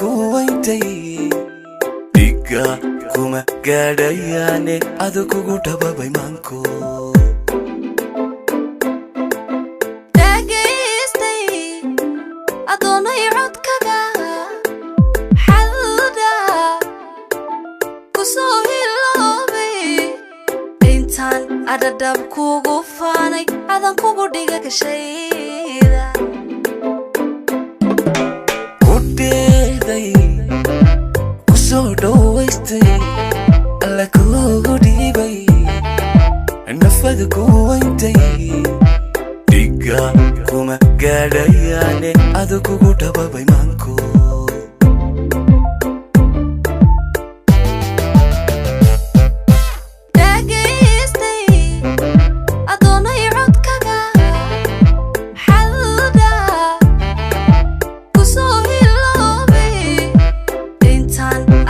kuwaintay dhiga kuma gaadhayaane adu kugu dhababay maanko dhagaystay adoonay codkaga xalda kusoo hiloobay intaan adhadhab kugu faanay adan kugu dhiga gashayda kusoo dhawaystay alla kugu dhiibay nafada kuwayntay dhiga kuma gaadhayaane adu kugu dhababay maanko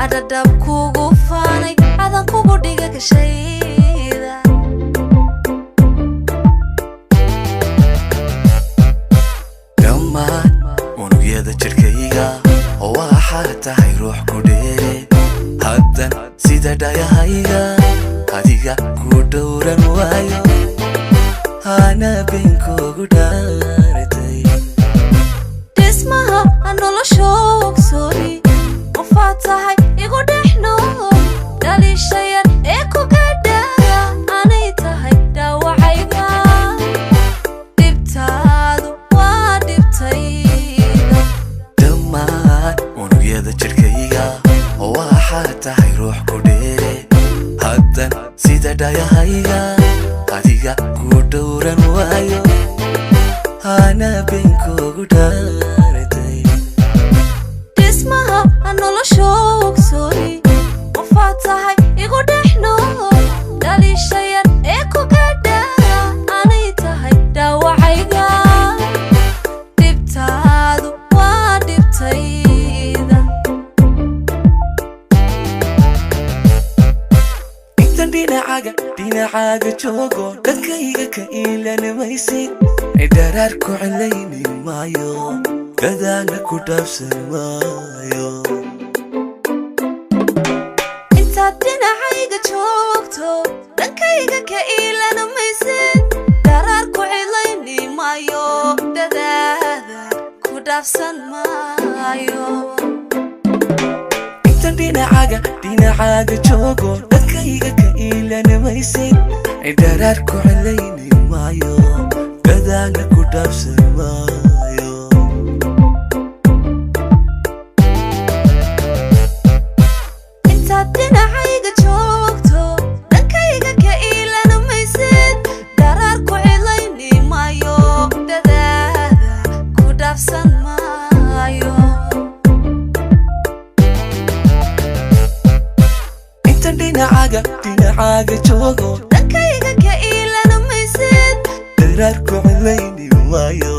adhadhab kugu faanay adan kugu dhiga gashayda dhammaan unugyada jirkayga waxaa tahay ruux ku dheere haddan sida dhayahayga adiga ku dhowran waayo hana beenkoogu dhaaratay dhismaha nolosha ogsooni qofaad tahay igu dhexno dhaliishayar ee ku gadhaa anay tahay dhaawacayga dhibtaadu waa dhibtayda dhammaan unugyada jirkayga waxaa tahay ruux ku dheere haddan sida dhayahayga adiga ku dhowran waayo hana beenkoogu dhaaratay dhismaha nolosha ogsooni qofaad tahay igu dhexno dhaliishayar ee ku gadhaa anay tahay dhaawacayga dhibtaadu waa dhibtayda intan dhinacaaga joogo dhankayga ka iilanamaysid dharaar ku celayni maayo gadaala ku dhaafsan maayo intaad dhinacayga joogto dhankayga ka iilanamaysid dharaar ku celayni maayo dadaada ku dhaafsan maayo intan dhinacaaga joogo dhankayga ka iilanamaysid dharaar ku celayni maayo gadaala ku dhaafsan maayo intaad dhinacayga joogto dhankayga ka iilanamaysid dharaar ku celayni maayo dadaada ku dhaafsan maayo intan dhinacaaga joogo dhankayga ka iilanamaysid dharaar ku celayni maayo